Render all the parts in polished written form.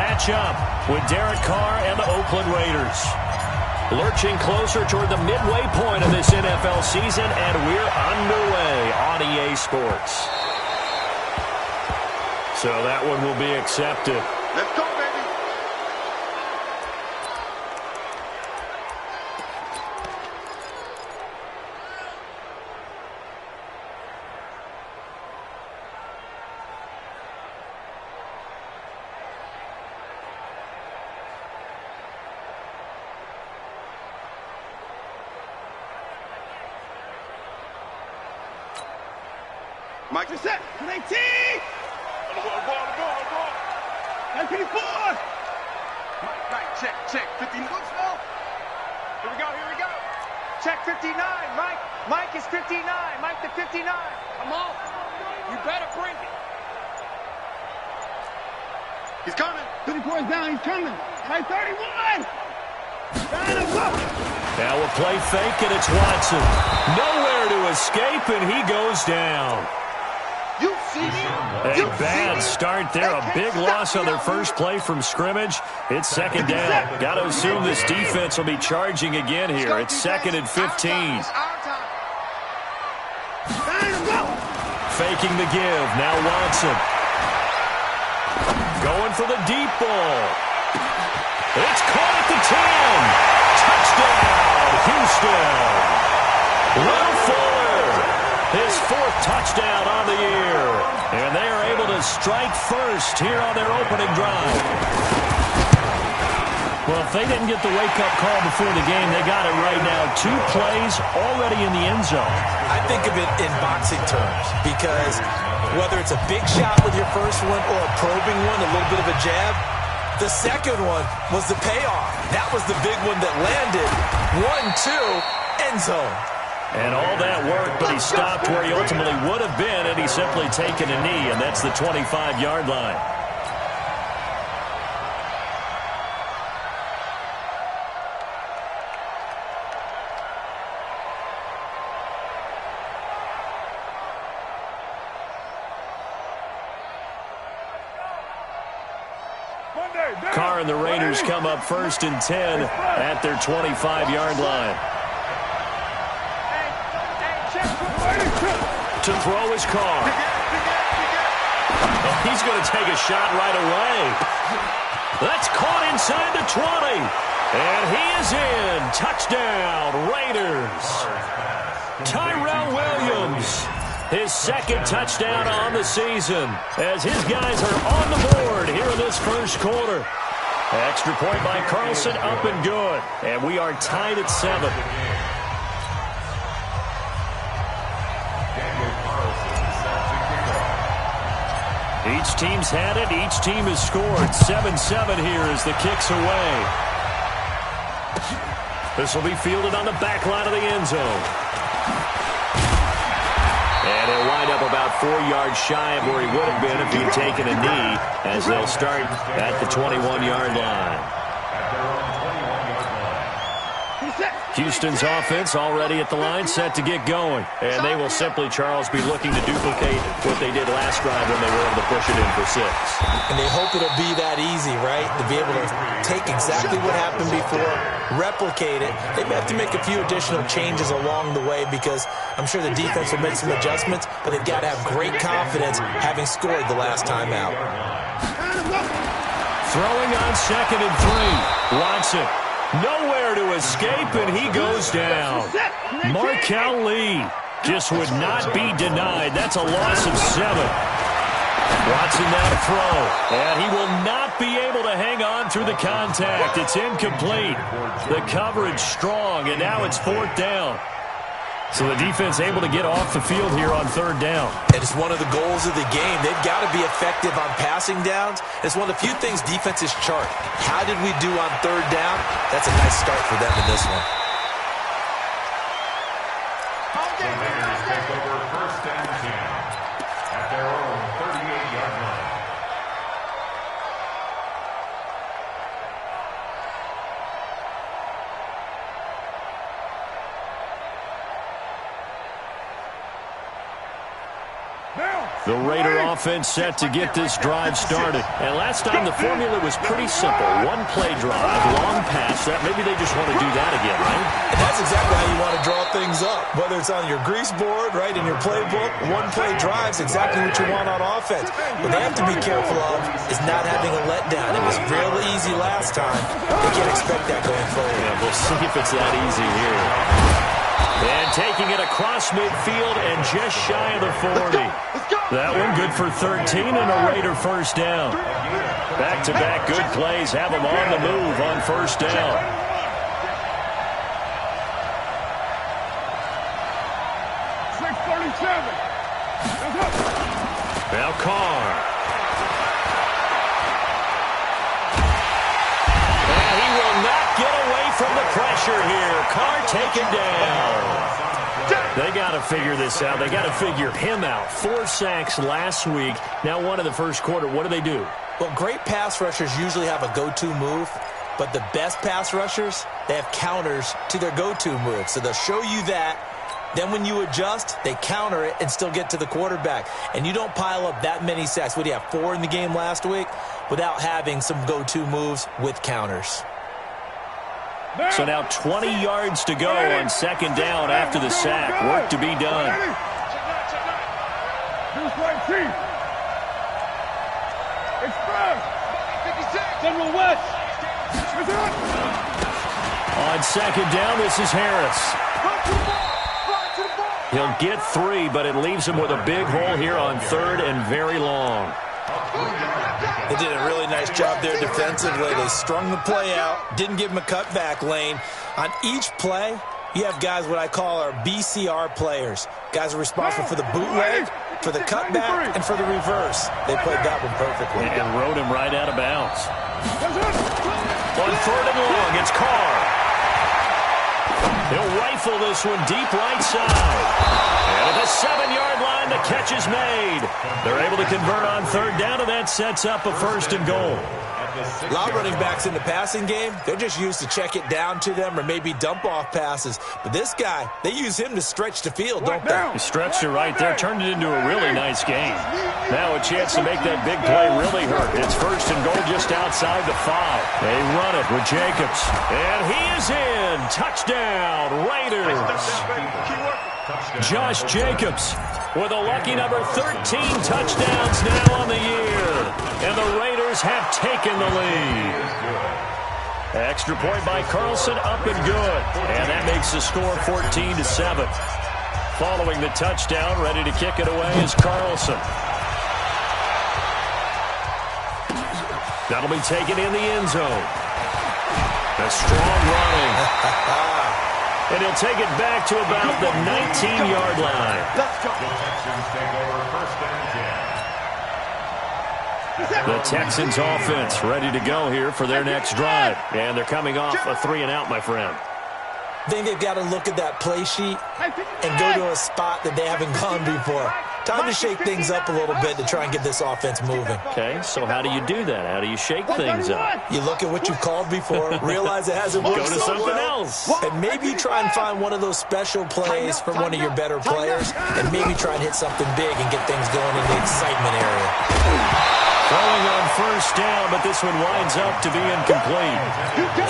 matchup with Derek Carr and the Oakland Raiders. Lurching closer toward the midway point of this NFL season, and we're underway on EA Sports. So that one will be accepted. Let's go, baby. Mike, you're set. 19. PS4. Right, check. 50 looks now. Here we go. Check 59, Mike. Mike is 59. Mike to 59. Come on. You better bring it. He's coming. 54 is down. He's coming. Right, 31. Now a play fake, and it's Watson. Nowhere to escape, and he goes down. You see me? A bad start there. A big loss on their first play from scrimmage. It's second down. Got to assume this defense will be charging again here. It's 2nd and 15. Faking the give. Now Watson. Going for the deep ball. It's caught at the 10. Touchdown, Houston. Will Fuller. His 4th touchdown on the year. And they are able to strike first here on their opening drive. Well, if they didn't get the wake-up call before the game, they got it right now. 2 plays already in the end zone. I think of it in boxing terms because whether it's a big shot with your first one or a probing one, a little bit of a jab, the second one was the payoff. That was the big one that landed. 1-2, end zone. And all that worked, but he stopped where he ultimately would have been, and he's simply taken a knee, and that's the 25-yard line. Carr and the Raiders come up 1st and 10 at their 25-yard line. To throw his Carr. And he's going to take a shot right away. That's caught inside the 20. And he is in. Touchdown, Raiders. Tyrell Williams. His 2nd touchdown on the season as his guys are on the board here in this first quarter. Extra point by Carlson, up and good. And we are tied at 7. Each team's had it. Each team has scored. 7-7 here as the kick's away. This will be fielded on the back line of the end zone. And he'll wind up about 4 yards shy of where he would have been if he'd taken a knee, as they'll start at the 21-yard line. Houston's offense already at the line, set to get going. And they will simply, Charles, be looking to duplicate what they did last drive when they were able to push it in for 6. And they hope it'll be that easy, right? To be able to take exactly what happened before, replicate it. They may have to make a few additional changes along the way because I'm sure the defense will make some adjustments, but they've got to have great confidence having scored the last time out. Throwing on 2nd and 3. Watson. Nowhere to escape, and he goes down. Markel Lee just would not be denied. That's a loss of 7. Watson now to throw, and he will not be able to hang on through the contact. It's incomplete. The coverage strong, and now it's 4th down. So the defense able to get off the field here on 3rd down. And it's one of the goals of the game. They've got to be effective on passing downs. It's one of the few things defenses chart. How did we do on 3rd down? That's a nice start for them in this one. The Raiders take over 1st and 10 at their own 38-yard line. Bounce! The Raider offense set to get this drive started. And last time the formula was pretty simple. One play drive, long pass. That maybe they just want to do that again, right? And that's exactly how you want to draw things up. Whether it's on your grease board, right, in your playbook, one play drive's exactly what you want on offense. What they have to be careful of is not having a letdown. It was real easy last time. They can't expect that going forward. Yeah, we'll see if it's that easy here. And taking it across midfield and just shy of the 40. That one good for 13 and a Raider first down. Back-to-back good plays have them on the move on first down. Now Carr. And he will not get away from the pressure here. Carr taken down. They got to figure this out. They got to figure him out. 4 sacks last week. Now one in the first quarter. What do? Well, great pass rushers usually have a go-to move, but the best pass rushers, they have counters to their go-to move. So they'll show you that. Then when you adjust, they counter it and still get to the quarterback. And you don't pile up that many sacks. What do you have, 4 in the game last week? Without having some go-to moves with counters. So now 20 yards to go on second down after the sack. Work to be done. On second down, this is Harris. He'll get 3, but it leaves him with a big hole here on third and very long. They did a really nice job there defensively. They strung the play out, didn't give him a cutback lane. On each play, you have guys what I call our BCR players. Guys are responsible for the bootleg, for the cutback, and for the reverse. They played that one perfectly. And rode him right out of bounds. On third and long, it's Carr. He'll rifle this one deep right side. And at the 7-yard line, the catch is made. They're able to convert on third down, and that sets up a first and goal. A lot of running backs in the passing game, they're just used to check it down to them or maybe dump off passes. But this guy, they use him to stretch the field, don't they? He stretched it right there, turned it into a really nice game. Now a chance to make that big play really hurt. It's first and goal just outside the 5. They run it with Jacobs. And he is in. Touchdown, Raiders. Josh Jacobs with a lucky number 13 touchdowns now on the year. And the Raiders have taken the lead. Extra point by Carlson, up and good. And that makes the score 14-7. Following the touchdown, ready to kick it away is Carlson. That'll be taken in the end zone. A strong running. And he'll take it back to about the 19-yard line. The Texans offense ready to go here for their next drive. And they're coming off a 3-and-out, my friend. I think they've got to look at that play sheet and go to a spot that they haven't gone before. Time to shake things up a little bit to try and get this offense moving. Okay, so how do you do that? How do you shake things up? You look at what you've called before, realize it hasn't worked Go to something else. and maybe try and find one of those special plays from one of your better players, and maybe try and hit something big and get things going in the excitement area. Throwing on first down, but this one winds up to be incomplete.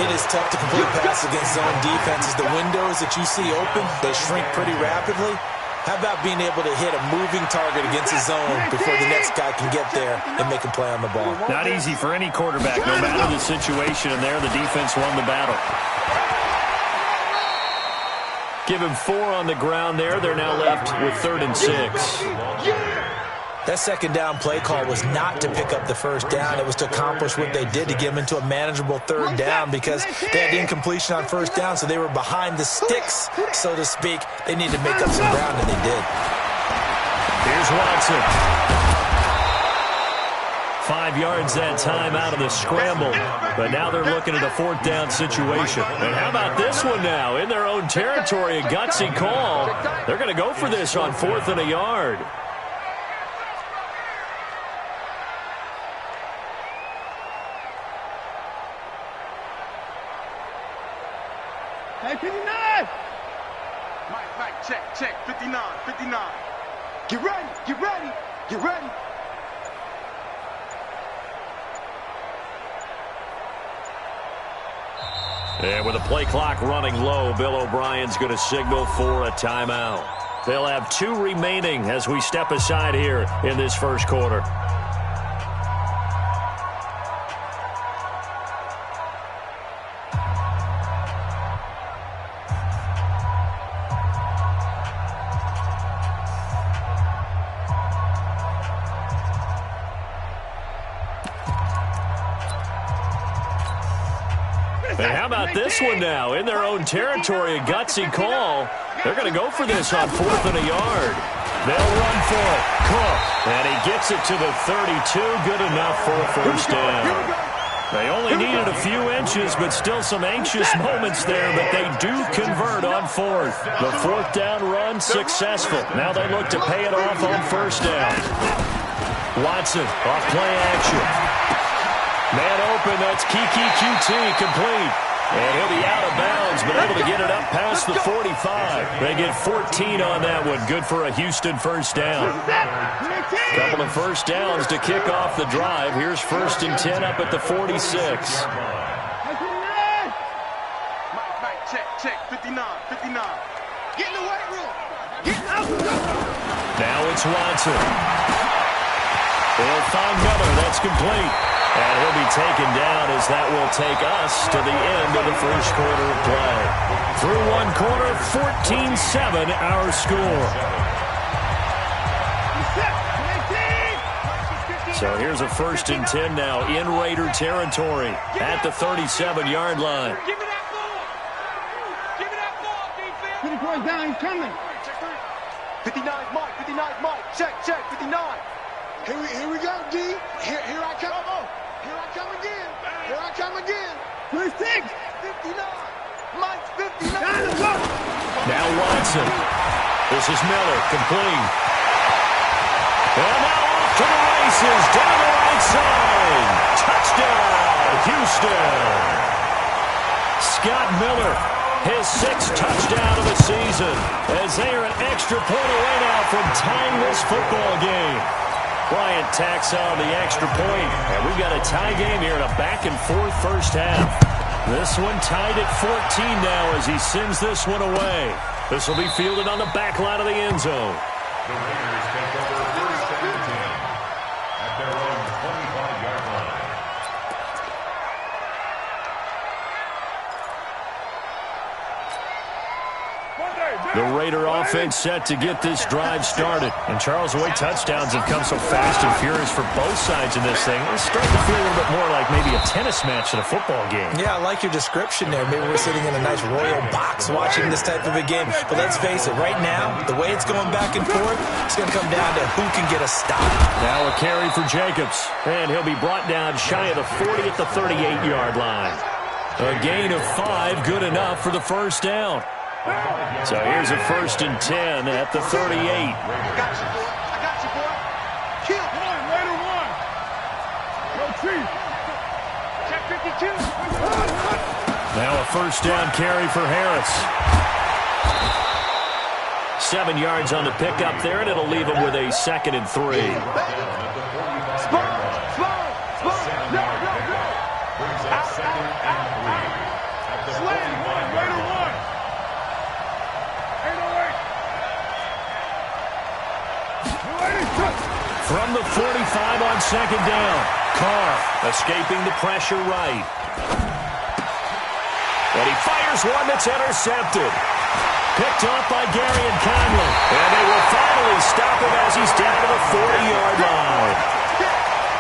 It is tough to complete pass against zone defenses. The windows that you see open, they shrink pretty rapidly. How about being able to hit a moving target against a zone before the next guy can get there and make a play on the ball? Not easy for any quarterback, no matter the situation, and there the defense won the battle. Give him 4 on the ground there. They're now left with 3rd and 6. That second down play call was not to pick up the first down. It was to accomplish what they did to get them into a manageable 3rd down because they had incompletion on first down, so they were behind the sticks, so to speak. They needed to make up some ground, and they did. Here's Watson. 5 yards that time out of the scramble, but now they're looking at a 4th down situation. And how about this one now? In their own territory, a gutsy call. They're going to go for this on 4th and a yard. Hey, 59! Mike, check, 59. Get ready. Get ready. And with the play clock running low, Bill O'Brien's going to signal for a timeout. They'll have 2 remaining as we step aside here in this first quarter. And how about this one now? In their own territory, a gutsy call. They're going to go for this on 4th and a yard. They'll run for it. Cook. And he gets it to the 32. Good enough for a first down. They only needed a few inches, but still some anxious moments there, but they do convert on 4th. The 4th down run successful. Now they look to pay it off on first down. Watson off play action. Man open, that's Kiki QT complete. And he'll be out of bounds, but able to get it up past the 45. They get 14 on that one. Good for a Houston first down. Couple of first downs to kick off the drive. Here's 1st and 10 up at the 46. Mike, check. 59. Get in the weight room. Get out. Now it's Watson. They'll find Miller. That's complete. And he'll be taken down as that will take us to the end of the first quarter of play. Through one quarter, 14-7 our score. So here's a 1st and 10 now in Raider territory at the 37-yard line. Give me that ball. Give me that ball, defense. Put the boy down. He's coming. 59 Mike. Check. 59. Here we go, D. Here I come. Here I come again. 26. 59. Mike's 59. Now Watson. This is Miller, complete. And now off to the races, down the right side. Touchdown, Houston. Scott Miller, his 6th touchdown of the season, as they are an extra point away now from tying this football game. Bryant tacks on the extra point, and we've got a tie game here in a back-and-forth first half. This one tied at 14 now as he sends this one away. This will be fielded on the back line of the end zone. The Raiders take over 1st and 10 at their own 25-yard line. The Raider offense set to get this drive started. And Charles, the way touchdowns have come so fast and furious for both sides in this thing, it's starting to feel a little bit more like maybe a tennis match than a football game. Yeah, I like your description there. Maybe we're sitting in a nice royal box watching this type of a game. But let's face it, right now, the way it's going back and forth, it's going to come down to who can get a stop. Now a carry for Jacobs. And he'll be brought down shy of the 40 at the 38-yard line. A gain of 5, good enough for the first down. So here's a 1st and 10 at the 38. I got you, boy. Kill. Raider 1. Go Chief. Check 52. Now a first down carry for Harris. 7 yards on the pickup there, and it'll leave him with a 2nd and 3. Spot. No. Slam. Raider 1. From the 45 on 2nd down. Carr escaping the pressure right. And he fires one that's intercepted. Picked off by Gary and Conley. And they will finally stop him as he's down to the 40-yard line.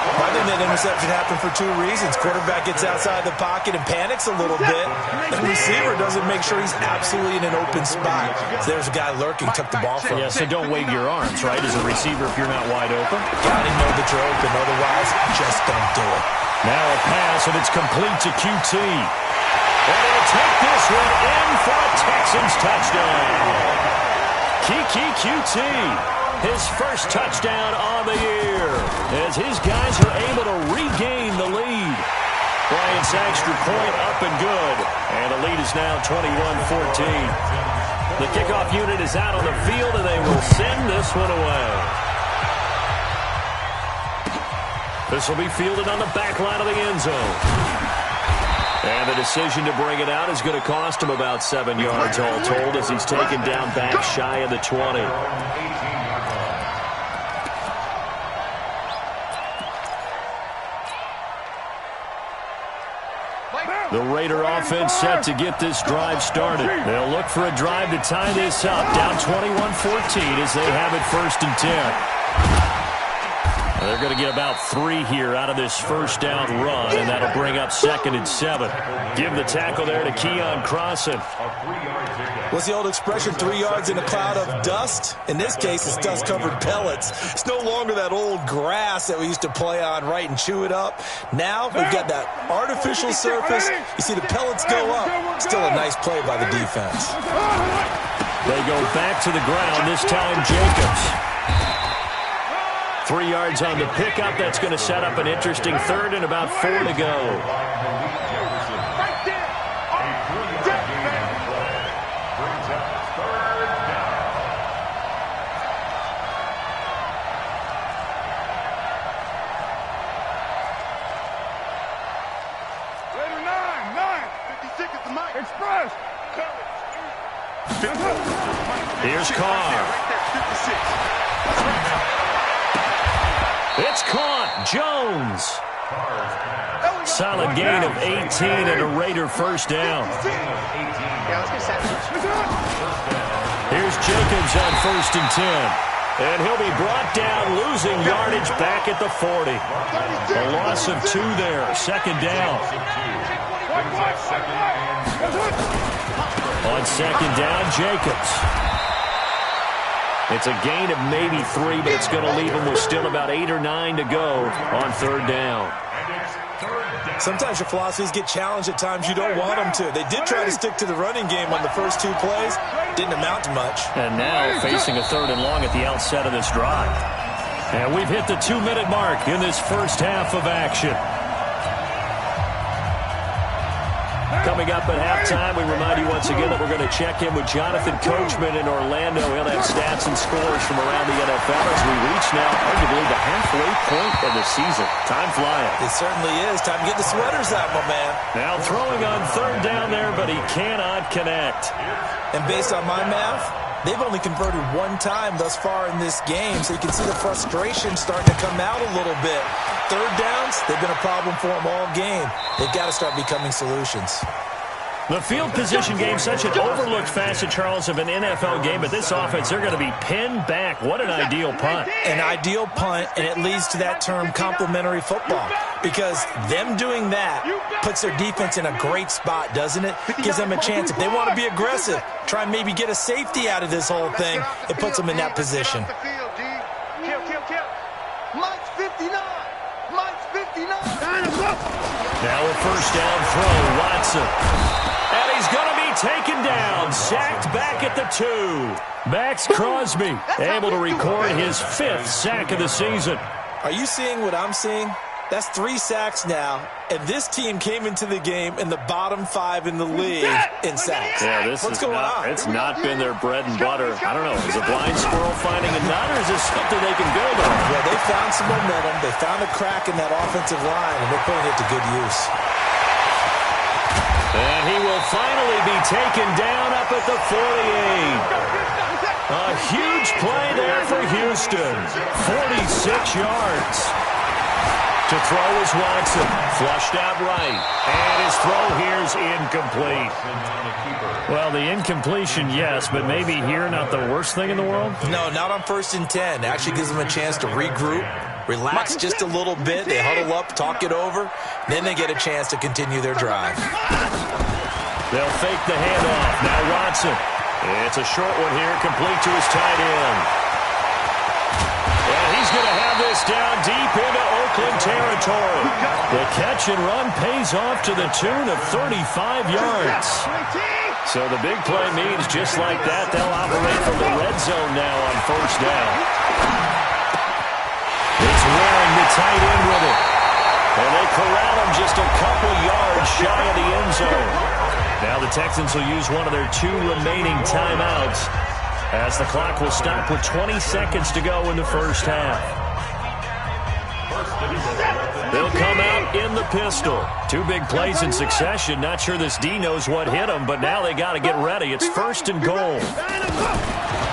I think that interception happened for 2 reasons. Quarterback gets outside the pocket and panics a little bit. And the receiver doesn't make sure he's absolutely in an open spot. So there's a guy lurking, took the ball from him. Yeah, so don't wave your arms, right, as a receiver if you're not wide open. Gotta know that you're open, otherwise just don't do it. Now a pass, and it's complete to QT. And they'll take this one in for a Texans touchdown. Kiki QT. His first touchdown on the year as his guys are able to regain the lead. Bryant's extra point up and good. And the lead is now 21-14. The kickoff unit is out on the field, and they will send this one away. This will be fielded on the back line of the end zone. And the decision to bring it out is going to cost him about 7 yards all told as he's taken down back shy of the 20. The Raider offense set to get this drive started. They'll look for a drive to tie this up, down 21-14 as they have it 1st and 10. They're going to get about 3 here out of this first down run, and that'll bring up 2nd and 7. Give the tackle there to Keon Crossan. What's the old expression, 3 yards in a cloud of dust? In this case, it's dust-covered pellets. It's no longer that old grass that we used to play on, right, and chew it up. Now we've got that artificial surface. You see the pellets go up. Still a nice play by the defense. They go back to the ground, this time Jacobs. 3 yards on the pickup. That's going to set up an interesting 3rd and about 4 to go. Here's Carr. It's caught. Jones. Solid gain of 18 and a Raider first down. Here's Jacobs on 1st and 10. And he'll be brought down, losing yardage back at the 40. A loss of 2 there. 2nd down. On 2nd down, Jacobs. It's a gain of maybe 3, but it's going to leave him with still about 8 or 9 to go on 3rd down. Sometimes your philosophies get challenged at times you don't want them to. They did try to stick to the running game on the first 2 plays. Didn't amount to much. And now facing a 3rd and long at the outset of this drive. And we've hit the 2-minute mark in this first half of action. Coming up at halftime, we remind you once again that we're going to check in with Jonathan Coachman in Orlando. He'll have stats and scores from around the NFL as we reach now arguably the halfway point of the season. Time flying. It certainly is. Time to get the sweaters out, my man. Now throwing on 3rd down there, but he cannot connect. And based on my math, they've only converted 1 time thus far in this game, so you can see the frustration starting to come out a little bit. 3rd downs, they've been a problem for them all game. They've got to start becoming solutions. The field position game, such an overlooked facet, Charles, of an NFL game, but this offense, they're going to be pinned back. What an ideal punt. An ideal punt, and it leads to that term complementary football, because them doing that puts their defense in a great spot, doesn't it? Gives them a chance. If they want to be aggressive, try and maybe get a safety out of this whole thing, it puts them in that position. Mike's 59. Mike's 59. Now a 1st down throw, Watson. And he's going to be taken down, sacked back at the 2. Max Crosby able to record his 5th sack of the season. Are you seeing what I'm seeing? That's 3 sacks now, and this team came into the game in the bottom 5 in the league in sacks. Yeah, What's going on? It's not been their bread and butter. I don't know. Is a blind squirrel finding a nut, or is this something they can build on? Yeah, they found some momentum. They found a crack in that offensive line, and they're putting it to good use. And he will finally be taken down up at the 48. A huge play there for Houston. 46 yards. To throw is Watson. Flushed out right. And his throw here is incomplete. Well, the incompletion, yes, but maybe here not the worst thing in the world? No, not on 1st and 10. It actually gives them a chance to regroup, relax just a little bit. They huddle up, talk it over. Then they get a chance to continue their drive. They'll fake the handoff. Now Watson. It's a short one here, complete to his tight end. And he's going to have this down deep into Oakland territory. The catch and run pays off to the tune of 35 yards. So the big play means just like that, they'll operate from the red zone now on 1st down. It's wearing the tight end with it. And they corral him just a couple yards shy of the end zone. Now the Texans will use one of their 2 remaining timeouts as the clock will stop with 20 seconds to go in the first half. They'll come out in the pistol. Two big plays in succession. Not sure this D knows what hit him, but now they got to get ready. It's 1st and goal.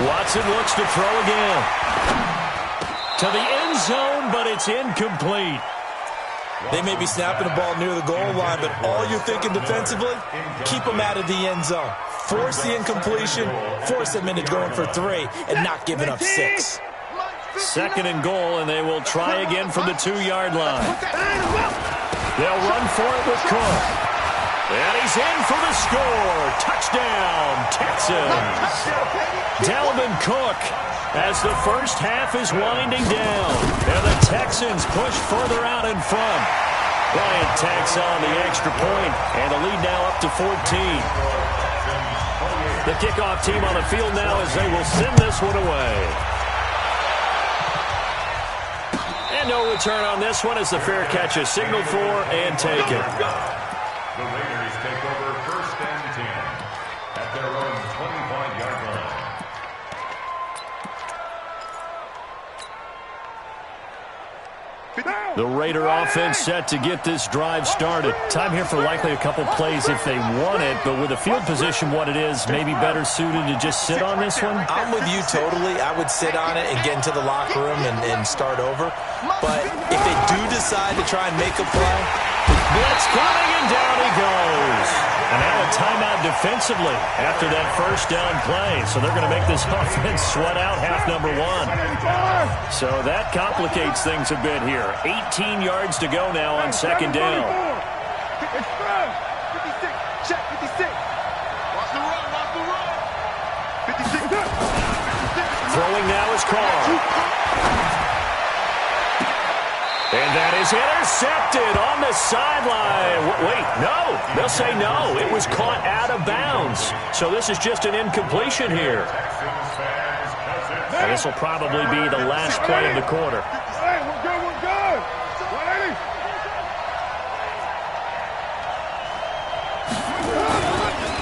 Watson looks to throw again. To the end zone, but it's incomplete. They may be snapping the ball near the goal line, but all you're thinking defensively, keep them out of the end zone. Force the incompletion, force them into going for 3, and not giving up 6. 2nd and goal, and they will try again from the 2-yard line. They'll run for it with Cook. And he's in for the score. Touchdown, Texans. Dalvin Cook as the first half is winding down. And the Texans push further out in front. Bryant tacks on the extra point, and the lead now up to 14. The kickoff team on the field now as they will send this one away. And no return on this one as the fair catch is signaled for and taken. The Raiders take over 1st and 10 at their own 25-yard line. The Raider offense set to get this drive started. Time here for likely a couple plays if they want it, but with the field position what it is, maybe better suited to just sit on this one? I'm with you totally. I would sit on it and get into the locker room and start over. But if they do decide to try and make a play, blitz coming, and down he goes. And now a timeout defensively after that first down play. So they're going to make this offense sweat out half number 1. So that complicates things a bit here. 18 yards to go now on 2nd down. 56, check 56. Watch the run, watch the run. 56. Throwing now is Carr. And that is intercepted on the sideline. Wait, no. They'll say no. It was caught out of bounds. So this is just an incompletion here. And this will probably be the last play of the quarter. Hey, we're good, we're good. 180.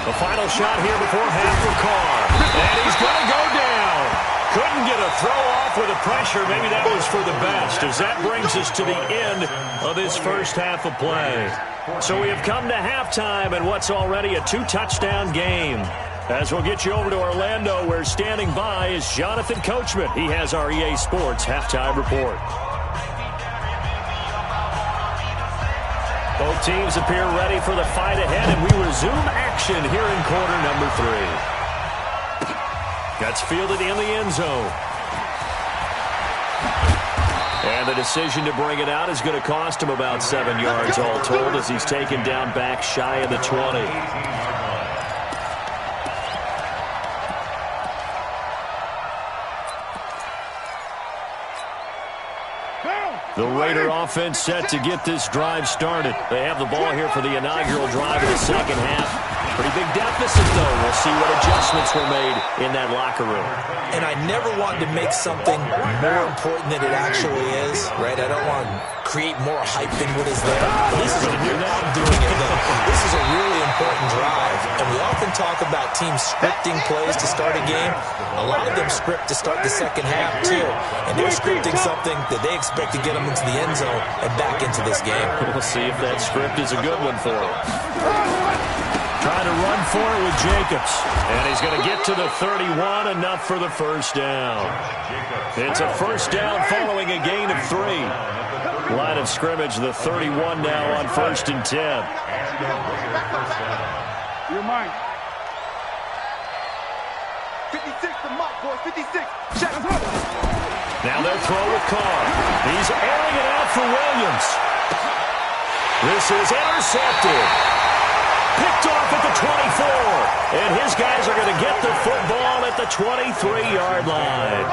The final shot here before half for Carr. And he's going to go down. Couldn't get a throw off with the pressure. Maybe that was for the best, as that brings us to the end of this first half of play. So we have come to halftime in what's already a 2-touchdown game. As we'll get you over to Orlando, where standing by is Jonathan Coachman. He has our EA Sports halftime report. Both teams appear ready for the fight ahead, and we resume action here in quarter number 3. That's fielded in the end zone. And the decision to bring it out is going to cost him about 7 yards all told, as he's taken down back shy of the 20. The Raider offense set to get this drive started. They have the ball here for the inaugural drive of the second half. Pretty big deficit, though. We'll see what adjustments were made in that locker room. and I never want to make something more important than it actually is, right? I don't want to create more hype than what is there. But this is a real, I'm doing it though. This is a really important drive, and we often talk about teams scripting plays to start a game. A lot of them script to start the second half too, and they're scripting something that they expect to get them into the end zone and back into this game. We'll see if that script is a good one for them. Trying to run for it with Jacobs. And he's going to get to the 31, enough for the first down. It's a first down following a gain of 3. Line of scrimmage, the 31 now on 1st and 10. You're mine. 56, the mark, boys, 56. Check. Now they'll throw with Carr. He's airing it out for Williams. This is intercepted. Picked off at the 24. And his guys are going to get the football at the 23-yard line.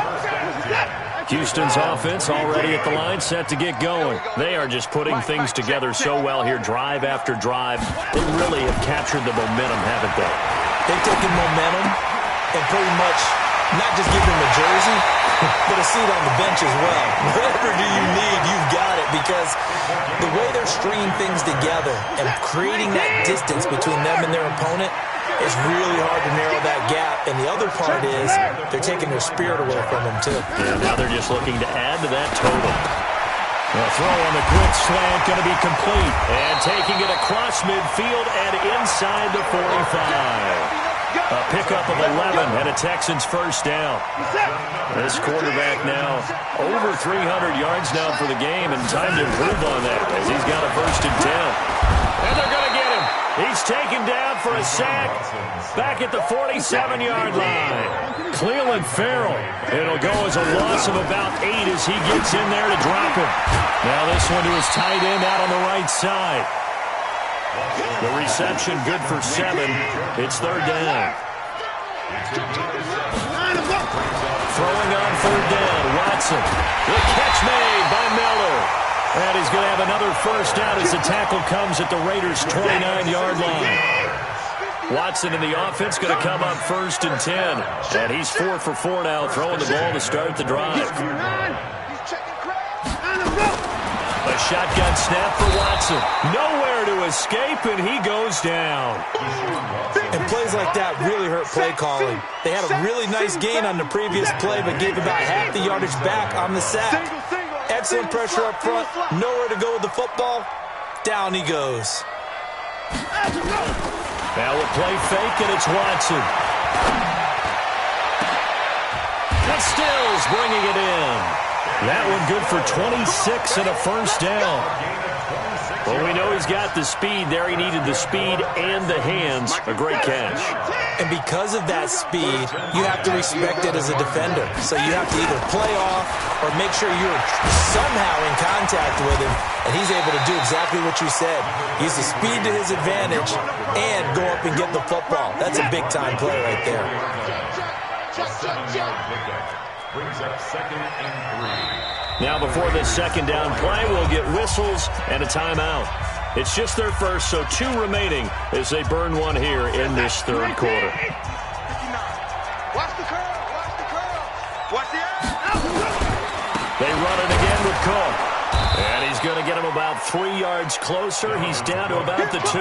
Houston's offense already at the line, set to get going. They are just putting things together so well here, drive after drive. They really have captured the momentum, haven't they? They've taken momentum and pretty much not just give them a jersey, but a seat on the bench as well. Whatever do you need, you've got it, because the way they're stringing things together and creating that distance between them and their opponent is really hard to narrow that gap. And the other part is they're taking their spirit away from them, too. Yeah, now they're just looking to add to that total. The throw on the quick slant going to be complete. And taking it across midfield and inside the 45. A pickup of 11 and a Texans first down. This quarterback now over 300 yards now for the game, and time to improve on that as he's got a 1st and 10. And they're going to get him. He's taken down for a sack back at the 47-yard line. Cleveland Farrell. It'll go as a loss of about 8 as he gets in there to drop him. Now this one to his tight end out on the right side. The reception good for 7. It's 3rd down. Throwing on 3rd down. Watson. The catch made by Miller. And he's going to have another 1st down as the tackle comes at the Raiders' 29-yard line. Watson in the offense going to come up 1st and 10. And he's 4 for 4 now, throwing the ball to start the drive. A shotgun snap for Watson. Nowhere to escape, and he goes down. And plays like that really hurt play calling. They had a really nice gain on the previous play, but gave about half the yardage back on the sack. Excellent pressure up front. Nowhere to go with the football. Down he goes. Now a play fake, and it's Watson. And Stills bringing it in. That one good for 26 and a 1st down. Well, we know he's got the speed there. He needed the speed and the hands. A great catch. And because of that speed, you have to respect it as a defender. So you have to either play off or make sure you're somehow in contact with him, and he's able to do exactly what you said. Use the speed to his advantage and go up and get the football. That's a big-time play right there. Brings up 2nd and 3. Now before this 2nd down play, we'll get whistles and a timeout. It's just their first, so 2 remaining as they burn one here in this 3rd quarter. Watch the curl. Watch the curl. Watch the They run it again with Cook. And he's going to get him about 3 yards closer. He's down to about the 2.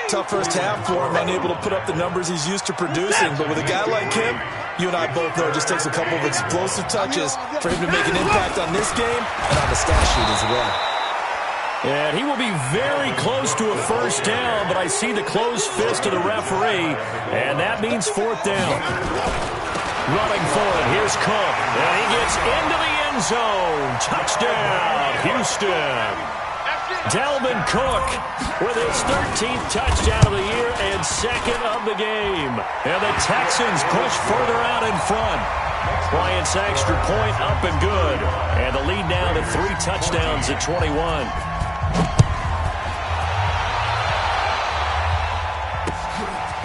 Tough first half for him, unable to put up the numbers he's used to producing. But with a guy like him, you and I both know it just takes a couple of explosive touches for him to make an impact on this game and on the stat sheet as well. And he will be very close to a 1st down, but I see the closed fist of the referee, and that means 4th down. Running for it, here's Cook, and he gets into the end zone. Touchdown, Houston. Dalvin Cook with his 13th touchdown of the year and 2nd of the game. And the Texans push further out in front. Bryant's extra point up and good. And the lead now to 3 touchdowns at 21.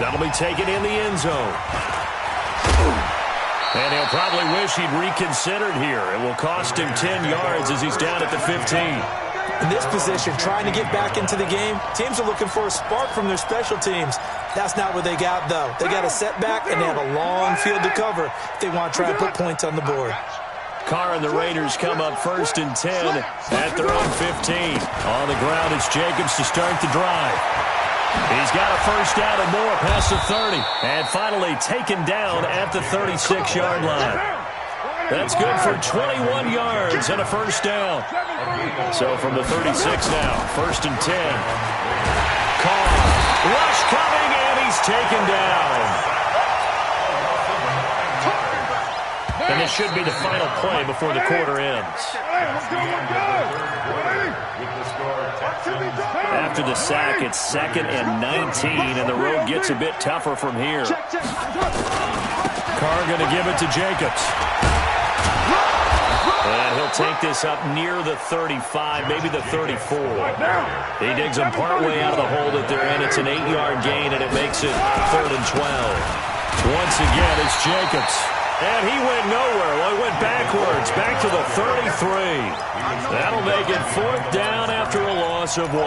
That'll be taken in the end zone. And he'll probably wish he'd reconsidered here. It will cost him 10 yards as he's down at the 15. In this position, trying to get back into the game, teams are looking for a spark from their special teams. That's not what they got, though. They got a setback, and they have a long field to cover if they want to try and put points on the board. Carr and the Raiders come up 1st and 10 at their own 15. On the ground, it's Jacobs to start the drive. He's got a 1st down and more past the 30. And finally taken down at the 36-yard line. That's good for 21 yards and a 1st down. So from the 36 now, 1st and 10. Carr, rush coming, and he's taken down. And this should be the final play before the quarter ends. After the sack, it's 2nd and 19, and the road gets a bit tougher from here. Carr going to give it to Jacobs. And he'll take this up near the 35, maybe the 34. He digs them partway out of the hole that they're in. It's an 8-yard gain, and it makes it 3rd and 12. Once again, it's Jacobs. And he went nowhere. Well, he went backwards, back to the 33. That'll make it 4th down after a loss of 1.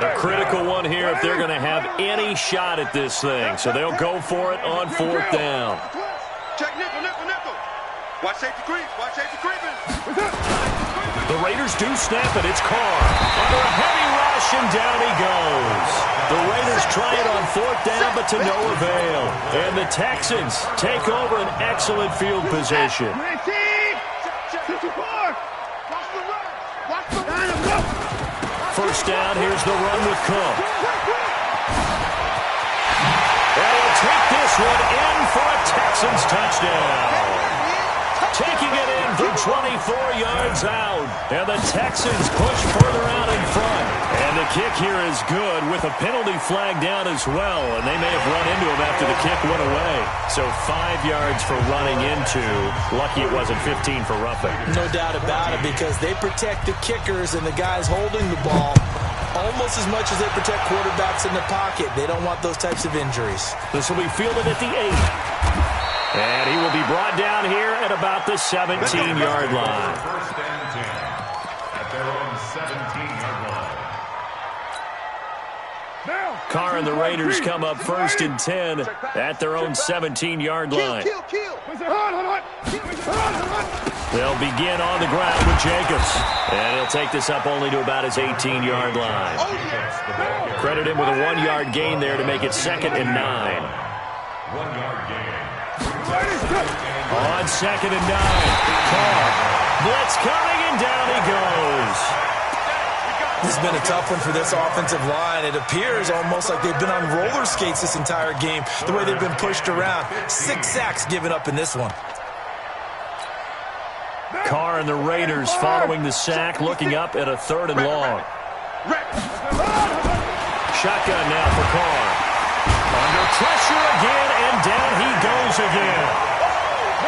A critical one here if they're going to have any shot at this thing. So they'll go for it on 4th down. Check nickel. Watch safety creep. Watch safety creeping. The Raiders do snap it. It's Carr. Under a heavy rush, and down he goes. The Raiders try it on 4th down, but to no avail. And the Texans take over an excellent field position. first down. Here's the run with Cook. And he'll take this one in for a Texans touchdown. Taking it in from 24 yards out. And the Texans push further out in front. And the kick here is good with a penalty flag down as well. And they may have run into him after the kick went away. So 5 yards for running into. Lucky it wasn't 15 for roughing. No doubt about it, because they protect the kickers and the guys holding the ball almost as much as they protect quarterbacks in the pocket. They don't want those types of injuries. This will be fielded at the 8. And he will be brought down here at about the 17-yard line. First and 10 at their own 17-yard line. Carr and the Raiders come up first and 10 at their own 17-yard line. They'll begin on the ground with Jacobs. And he'll take this up only to about his 18-yard line. Credit him with a 1-yard gain there to make it 2nd and 9. 1-yard gain. On 2nd and 9. Carr. Blitz coming, and down he goes. This has been a tough one for this offensive line. It appears almost like they've been on roller skates this entire game, the way they've been pushed around. 6 sacks given up in this one. Carr and the Raiders following the sack, looking up at a 3rd and long. Shotgun now for Carr. Under pressure again, and down he goes again.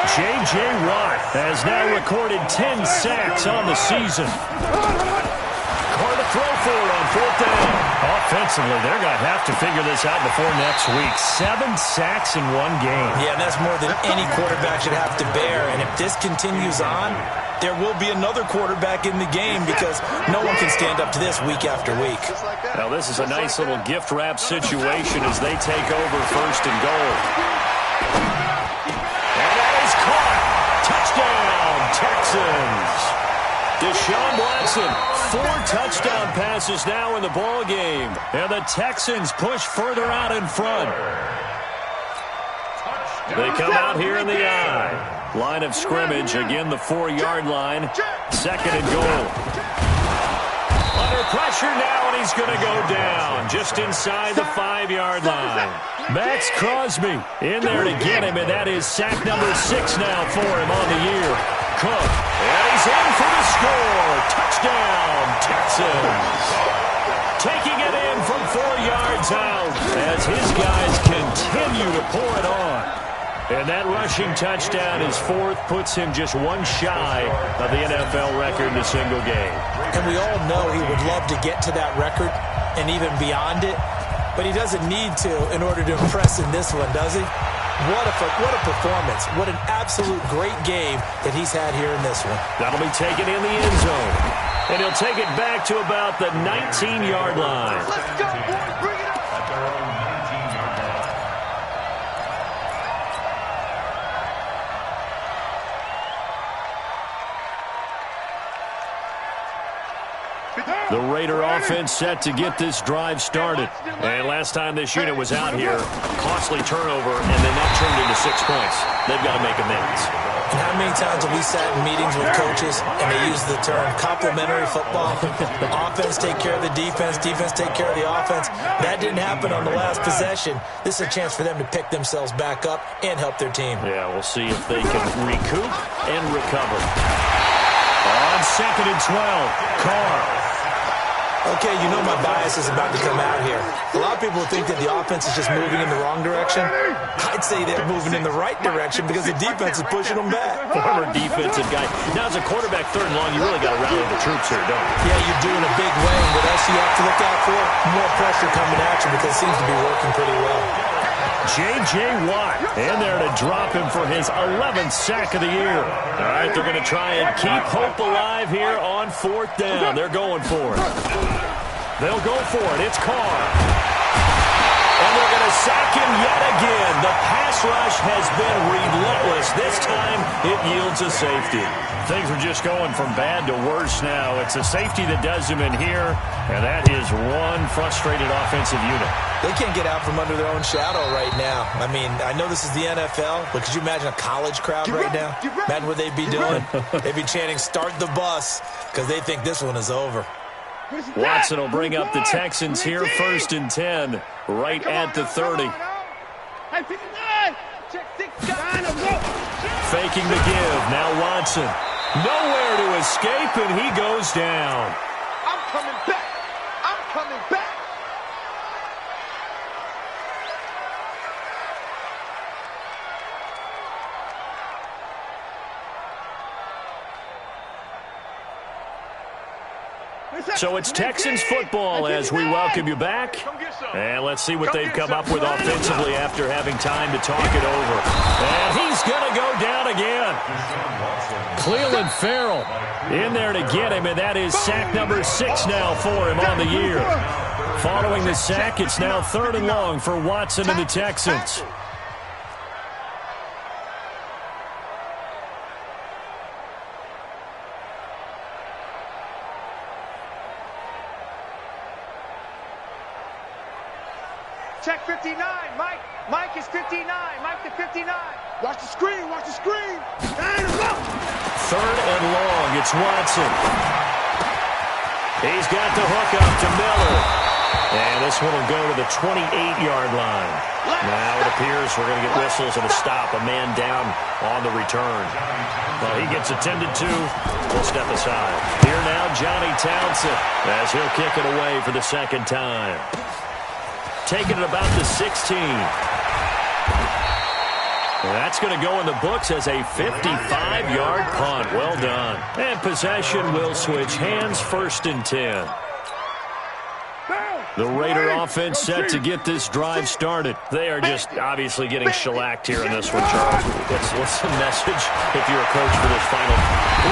J.J. Watt has now recorded 10 sacks on the season. Carr to throw for it on 4th down. Offensively, they're going to have to figure this out before next week. 7 sacks in one game. Yeah, and that's more than any quarterback should have to bear. And if this continues on, there will be another quarterback in the game, because no one can stand up to this week after week. Now, this is a nice little gift wrap situation as they take over 1st and goal. And that is caught. Touchdown, Texans. Deshaun Watson, 4 touchdown passes now in the ball game. And the Texans push further out in front. They come out here in the I. Line of scrimmage, again the 4-yard line. 2nd and goal. Under pressure now, and he's going to go down just inside the 5-yard line. Max Crosby in there to get him, and that is sack number 6 now for him on the year. Cook, and he's in for the score. Touchdown, Texans. Taking it in from 4 yards out as his guys continue to pour it on. And that rushing touchdown is 4th, puts him just 1 shy of the NFL record in a single game. And we all know he would love to get to that record and even beyond it, but he doesn't need to in order to impress in this one, does he? What a performance. What an absolute great game that he's had here in this one. That'll be taken in the end zone. And he'll take it back to about the 19-yard line. Let's go, boys. Bring it up. At their own 19-yard line. The Raider offense set to get this drive started. And last time this unit was out here, costly turnover, and then that turned into 6 points. They've got to make amends. And how many times have we sat in meetings with coaches and they use the term complementary football? Offense take care of the defense, defense take care of the offense. That didn't happen on the last possession. This is a chance for them to pick themselves back up and help their team. Yeah, we'll see if they can recoup and recover. On 2nd and 12, Carr. Okay, you know my bias is about to come out here. A lot of people think that the offense is just moving in the wrong direction. I'd say they're moving in the right direction because the defense is pushing them back. Former defensive guy. Now, as a quarterback 3rd and long, you really got to rally the troops here, don't you? Yeah, you do in a big way. And what else you have to look out for? More pressure coming at you, because it seems to be working pretty well. J.J. Watt in there to drop him for his 11th sack of the year. All right, they're going to try and keep hope alive here on 4th down. They're going for it. They'll go for it. It's Carr. And they're going to sack him yet again. The pass rush has been relentless. This time it yields a safety. Things are just going from bad to worse now. It's a safety that does him in here, and that is one frustrated offensive unit. They can't get out from under their own shadow right now. I mean, I know this is the NFL, but could you imagine a college crowd right now? Imagine what they'd be doing. They'd be chanting, "Start the bus," because they think this one is over. Watson will bring up the Texans here, 1st and 10, right at the 30. Faking the give. Now Watson. Nowhere to escape, and he goes down. I'm coming back. I'm coming back. So it's Texans football as we welcome you back. And let's see what they've come up with offensively after having time to talk it over. And he's going to go down again. Cleveland Farrell in there to get him, and that is sack number 6 now for him on the year. Following the sack, it's now 3rd and long for Watson and the Texans. Check 59, Mike. Mike is 59. Mike to 59. Watch the screen. Watch the screen. 3rd and long. It's Watson. He's got the hook up to Miller. And this one will go to the 28-yard line. Now it appears we're going to get whistles and a stop. A man down on the return. Well, he gets attended to. We'll step aside. Here now, Johnny Townsend, as he'll kick it away for the 2nd time. Taking it about the 16. That's going to go in the books as a 55-yard punt. Well done. And possession will switch hands, 1st and 10. The Raider offense set to get this drive started. They are just obviously getting shellacked here in this one, Charles. What's the message if you're a coach for this final?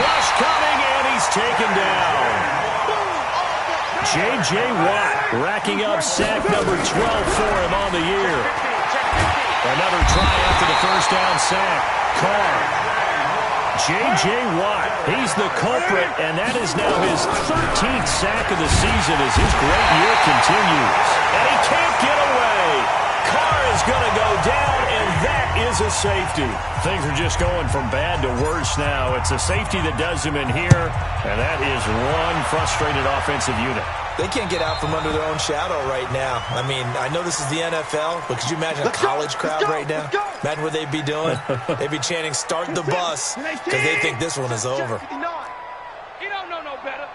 Rush coming, and he's taken down. J.J. Watt racking up sack number 12 for him on the year. Another try after the 1st down sack. Carr. J.J. Watt, he's the culprit, and that is now his 13th sack of the season as his great year continues. And he can't get away. Carr is going to go down, and that is a safety. Things are just going from bad to worse now. It's a safety that does him in here, and that is one frustrated offensive unit. They can't get out from under their own shadow right now. I mean, I know this is the NFL, but could you imagine a college crowd right now? Imagine what they'd be doing. They'd be chanting, "Start the bus," because they think this one is over. You don't know no better.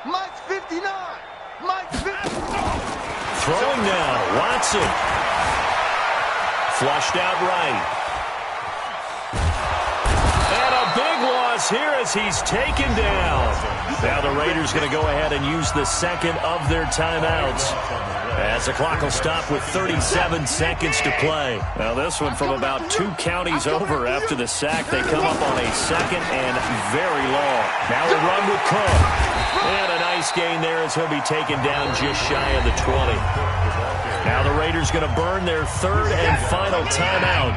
Mike's 59. Mike's 59. Throwing now, Watson. Flushed out right. And a big loss here as he's taken down. Now the Raiders going to go ahead and use the 2nd of their timeouts as the clock will stop with 37 seconds to play. Now this one from about 2 counties over after the sack. They come up on a 2nd and very long. Now a run with Cook. And a nice gain there as he'll be taken down just shy of the 20. Now the Raiders going to burn their 3rd and final timeout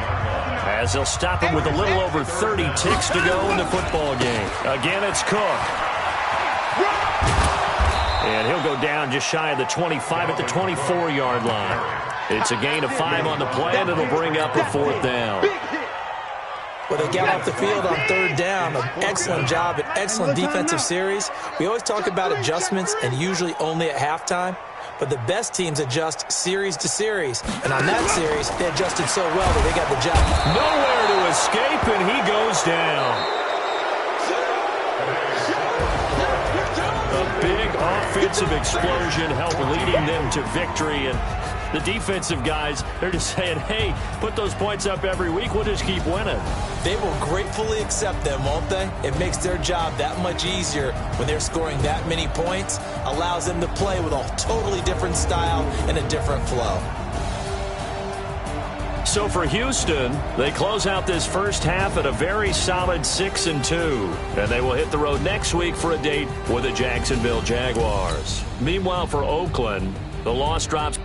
as they'll stop him with a little over 30 ticks to go in the football game. Again, it's Cook. And he'll go down just shy of the 25 at the 24-yard line. It's a gain of 5 on the play, and it'll bring up a 4th down. Well, they got off the field on 3rd down. An excellent job, an excellent defensive series. We always talk about adjustments, and usually only at halftime. But the best teams adjust series to series. And on that series, they adjusted so well that they got the job. Nowhere to escape, and he goes down. A big offensive explosion helped leading them to victory. And the defensive guys, they're just saying, hey, put those points up every week. We'll just keep winning. They will gratefully accept them, won't they? It makes their job that much easier when they're scoring that many points. Allows them to play with a totally different style and a different flow. So for Houston, they close out this first half at a very solid 6-2. And they will hit the road next week for a date with the Jacksonville Jaguars. Meanwhile, for Oakland, the loss drops